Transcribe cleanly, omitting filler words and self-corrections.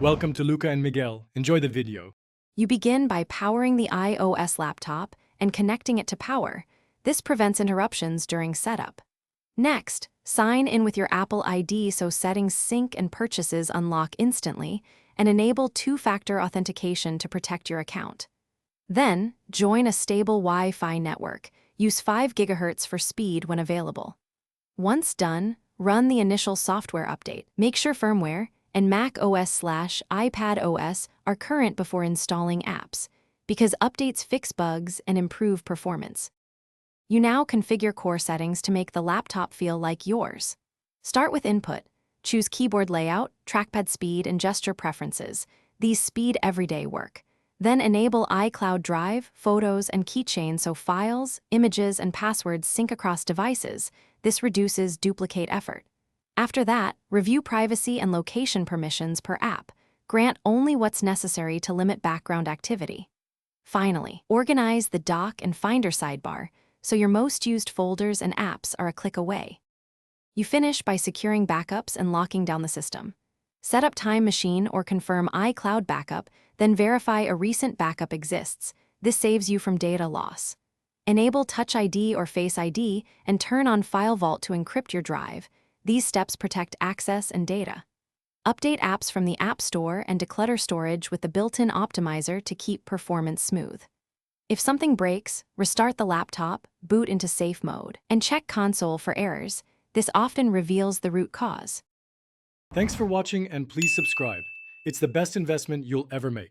Welcome to Luca and Miguel. Enjoy the video. You begin by powering the iOS laptop and connecting it to power. This prevents interruptions during setup. Next, sign in with your Apple ID so settings sync and purchases unlock instantly, and enable two-factor authentication to protect your account. Then, join a stable Wi-Fi network. Use 5 GHz for speed when available. Once done, run the initial software update. Make sure firmware and Mac OS/iPad OS are current before installing apps, because updates fix bugs and improve performance. You now configure core settings to make the laptop feel like yours. Start with input. Choose keyboard layout, trackpad speed, and gesture preferences. These speed everyday work. Then enable iCloud Drive, Photos, and Keychain so files, images, and passwords sync across devices. This reduces duplicate effort. After that, review privacy and location permissions per app. Grant only what's necessary to limit background activity. Finally, organize the Dock and Finder sidebar so your most used folders and apps are a click away. You finish by securing backups and locking down the system. Set up Time Machine or confirm iCloud backup, then verify a recent backup exists. This saves you from data loss. Enable Touch ID or Face ID and turn on File Vault to encrypt your drive. These steps protect access and data. Update apps from the App Store and declutter storage with the built-in optimizer to keep performance smooth. If something breaks, restart the laptop, boot into safe mode, and check console for errors. This often reveals the root cause. Thanks for watching and please subscribe. It's the best investment you'll ever make.